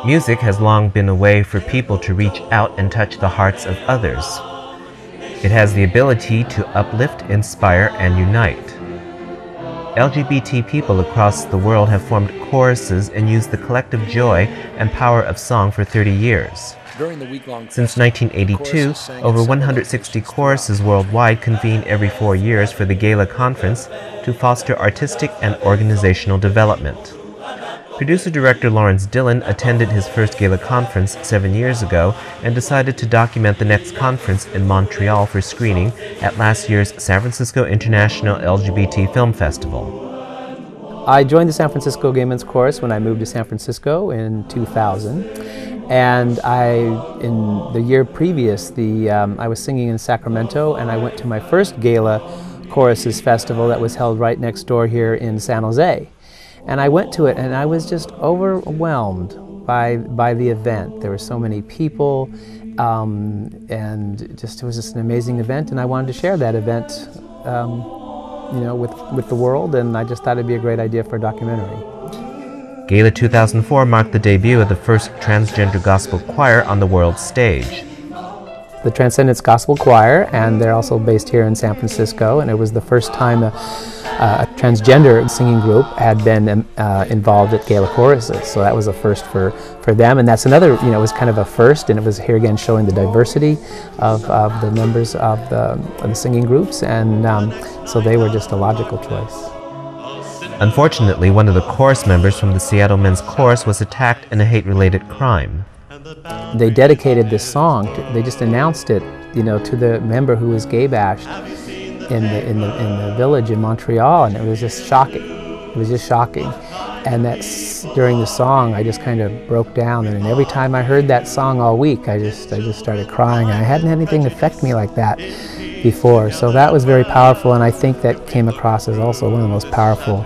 Music has long been a way for people to reach out and touch the hearts of others. It has the ability to uplift, inspire, and unite. LGBT people across the world have formed choruses and used the collective joy and power of song for 30 years. Since 1982, over 160 choruses worldwide convene every 4 years for the GALA Conference to foster artistic and organizational development. Producer-director Lawrence Dillon attended his first GALA Conference 7 years ago and decided to document the next conference in Montreal for screening at last year's San Francisco International LGBT Film Festival. I joined the San Francisco Gay Men's Chorus when I moved to San Francisco in 2000. And in the year previous, I was singing in Sacramento, and I went to my first GALA Choruses festival that was held right next door here in San Jose. And I went to it, and I was just overwhelmed by the event. There were so many people, and it was just an amazing event, and I wanted to share that event, with the world, and I just thought it'd be a great idea for a documentary. GALA 2004 marked the debut of the first transgender gospel choir on the world stage. The Transcendence Gospel Choir, and they're also based here in San Francisco, and it was the first time a transgender singing group had been involved at GALA Choruses, so that was a first for them, and that's another, it was kind of a first, and it was here again showing the diversity of the members of the singing groups, and so they were just a logical choice. Unfortunately, one of the chorus members from the Seattle Men's Chorus was attacked in a hate-related crime. They dedicated this song, they just announced it, to the member who was gay bashed in the village in Montreal, and it was just shocking. It was just shocking. And during the song, I just kind of broke down, and every time I heard that song all week, I just started crying. I hadn't had anything affect me like that before, so that was very powerful, and I think that came across as also one of the most powerful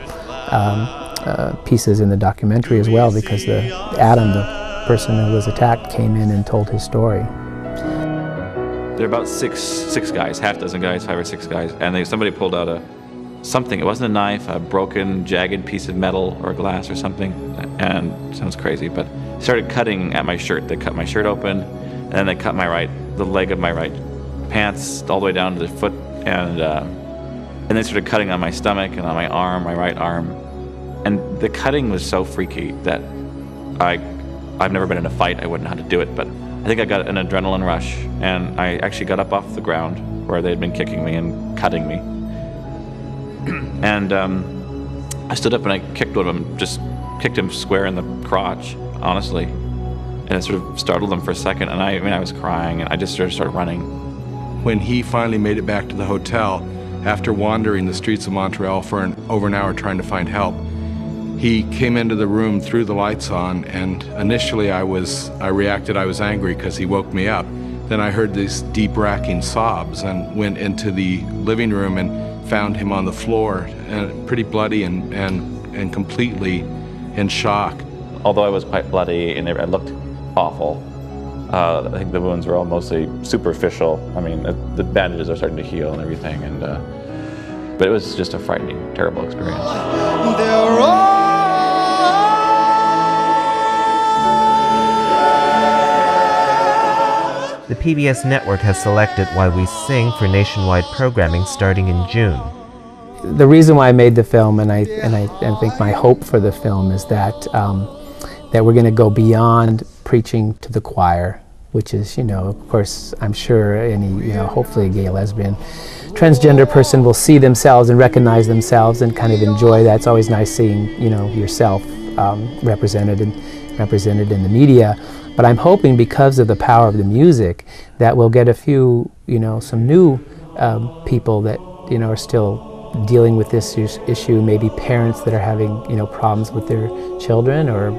pieces in the documentary as well, because Adam, the person who was attacked, came in and told his story. There are about six guys, half dozen guys, 5 or 6 guys, and somebody pulled out something. It wasn't a knife, a broken, jagged piece of metal or glass or something, and it sounds crazy, but started cutting at my shirt. They cut my shirt open, and then they cut the leg of my right pants all the way down to the foot, and they started cutting on my stomach and on my arm, my right arm. And the cutting was so freaky that I've never been in a fight. I wouldn't know how to do it, but I think I got an adrenaline rush, and I actually got up off the ground where they'd been kicking me and cutting me. And I stood up and I kicked one of them, just kicked him square in the crotch, honestly. And it sort of startled them for a second, and I was crying, and I just started running. When he finally made it back to the hotel, after wandering the streets of Montreal for over an hour trying to find help, he came into the room, threw the lights on, and initially I reacted, I was angry because he woke me up. Then I heard these deep racking sobs and went into the living room and found him on the floor, pretty bloody and completely in shock. Although I was quite bloody and it looked awful, I think the wounds were all mostly superficial. I mean, the bandages are starting to heal and everything, but it was just a frightening, terrible experience. The PBS network has selected Why We Sing for nationwide programming starting in June. The reason why I made the film, and I think my hope for the film, is that we're going to go beyond preaching to the choir, which is, of course, I'm sure any, hopefully a gay, lesbian, transgender person will see themselves and recognize themselves and kind of enjoy that. It's always nice seeing, yourself represented in the media. But I'm hoping, because of the power of the music, that we'll get a few, some new people that, are still dealing with this issue, maybe parents that are having, problems with their children, or,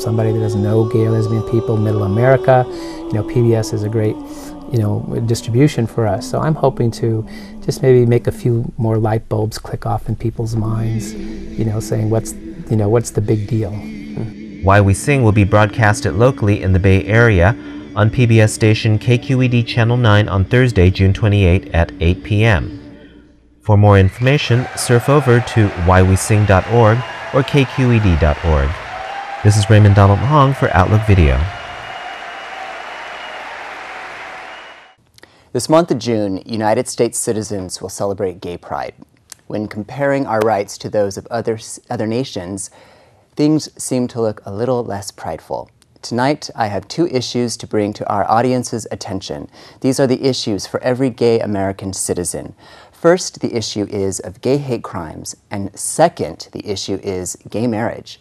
somebody that doesn't know gay or lesbian people, Middle America. PBS is a great, distribution for us. So I'm hoping to just maybe make a few more light bulbs click off in people's minds, saying what's the big deal. Why We Sing will be broadcasted locally in the Bay Area on PBS station KQED Channel 9 on Thursday, June 28 at 8 p.m. For more information, surf over to whywesing.org or kqed.org. This is Raymond Donald Hong for Outlook Video. This month of June, United States citizens will celebrate Gay Pride. When comparing our rights to those of other nations, things seem to look a little less prideful. Tonight, I have two issues to bring to our audience's attention. These are the issues for every gay American citizen. First, the issue is of gay hate crimes, and second, the issue is gay marriage.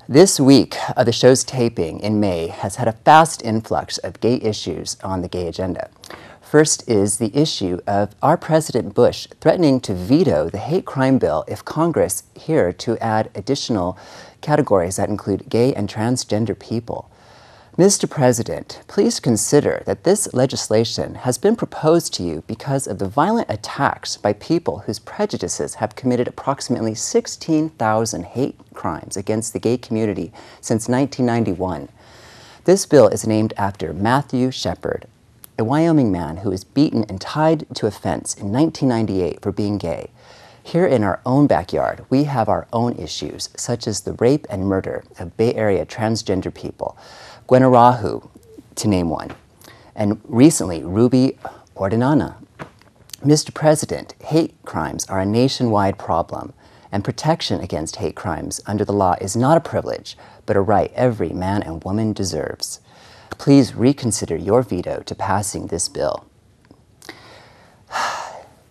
This week of the show's taping in May has had a fast influx of gay issues on the gay agenda. First is the issue of our President Bush threatening to veto the hate crime bill if Congress here to add additional categories that include gay and transgender people. Mr. President, please consider that this legislation has been proposed to you because of the violent attacks by people whose prejudices have committed approximately 16,000 hate crimes against the gay community since 1991. This bill is named after Matthew Shepard, a Wyoming man who was beaten and tied to a fence in 1998 for being gay. Here in our own backyard, we have our own issues, such as the rape and murder of Bay Area transgender people, Gwenarahu, to name one, and recently, Ruby Ordinana. Mr. President, hate crimes are a nationwide problem, and protection against hate crimes under the law is not a privilege, but a right every man and woman deserves. Please reconsider your veto to passing this bill.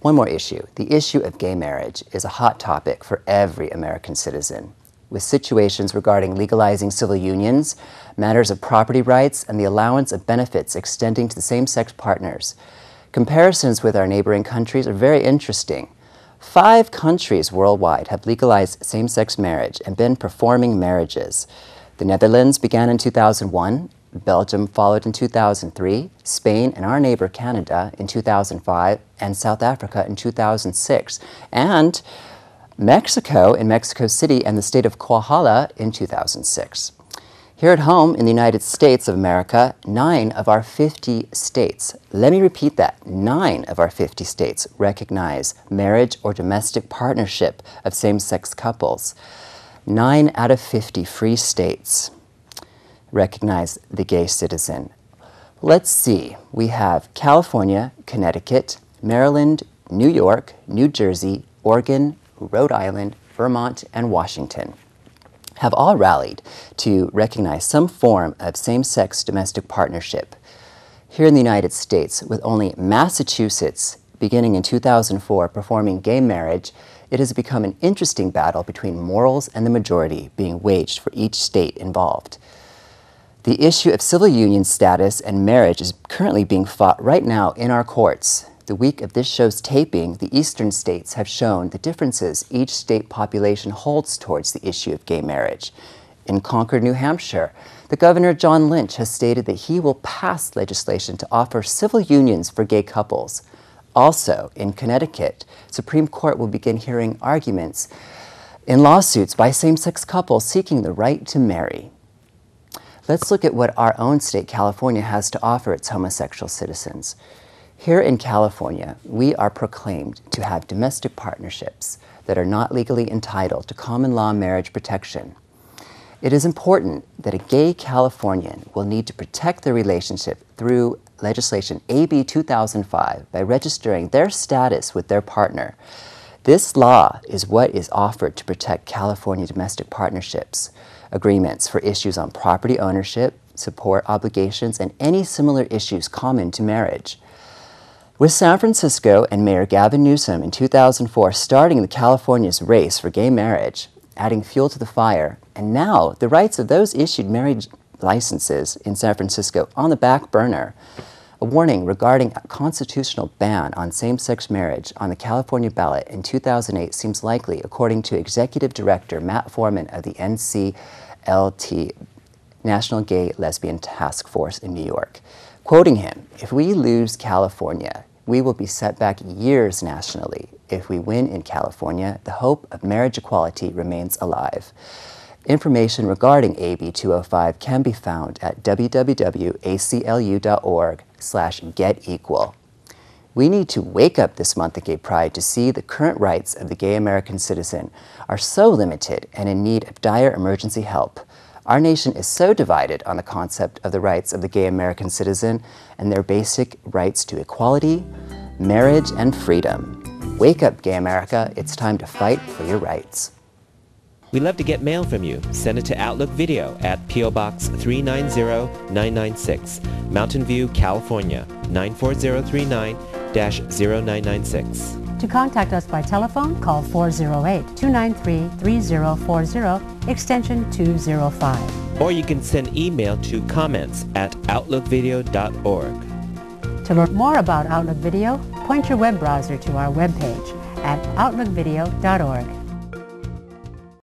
One more issue. The issue of gay marriage is a hot topic for every American citizen, with situations regarding legalizing civil unions, matters of property rights, and the allowance of benefits extending to the same-sex partners. Comparisons with our neighboring countries are very interesting. 5 countries worldwide have legalized same-sex marriage and been performing marriages. The Netherlands began in 2001, Belgium followed in 2003, Spain and our neighbor Canada in 2005, and South Africa in 2006, and Mexico in Mexico City and the state of Kohala in 2006. Here at home in the United States of America, 9 of our 50 states, let me repeat that, 9 of our 50 states recognize marriage or domestic partnership of same-sex couples. 9 out of 50 free states recognize the gay citizen. Let's see, we have California, Connecticut, Maryland, New York, New Jersey, Oregon, Rhode Island, Vermont, and Washington have all rallied to recognize some form of same-sex domestic partnership. Here in the United States, with only Massachusetts beginning in 2004 performing gay marriage, it has become an interesting battle between morals and the majority being waged for each state involved. The issue of civil union status and marriage is currently being fought right now in our courts. The week of this show's taping, the eastern states have shown the differences each state population holds towards the issue of gay marriage. In Concord, New Hampshire, the Governor John Lynch has stated that he will pass legislation to offer civil unions for gay couples. Also, in Connecticut, Supreme Court will begin hearing arguments in lawsuits by same-sex couples seeking the right to marry. Let's look at what our own state, California, has to offer its homosexual citizens. Here in California, we are proclaimed to have domestic partnerships that are not legally entitled to common law marriage protection. It is important that a gay Californian will need to protect their relationship through legislation AB 2005 by registering their status with their partner. This law is what is offered to protect California domestic partnerships agreements for issues on property ownership, support obligations, and any similar issues common to marriage. With San Francisco and Mayor Gavin Newsom in 2004 starting the California's race for gay marriage, adding fuel to the fire, and now the rights of those issued marriage licenses in San Francisco on the back burner, a warning regarding a constitutional ban on same-sex marriage on the California ballot in 2008 seems likely, according to Executive Director Matt Foreman of the NCLT, National Gay Lesbian Task Force in New York. Quoting him, "If we lose California, we will be set back years nationally. If we win in California, the hope of marriage equality remains alive." Information regarding AB 205 can be found at www.aclu.org/getequal. We need to wake up this month of Gay Pride to see the current rights of the gay American citizen are so limited and in need of dire emergency help. Our nation is so divided on the concept of the rights of the gay American citizen and their basic rights to equality, marriage, and freedom. Wake up, gay America. It's time to fight for your rights. We'd love to get mail from you. Send it to Outlook Video at P.O. Box 390996, Mountain View, California, 94039-0996. To contact us by telephone, call 408-293-3040, extension 205. Or you can send email to comments@outlookvideo.org. To learn more about Outlook Video, point your web browser to our webpage at outlookvideo.org.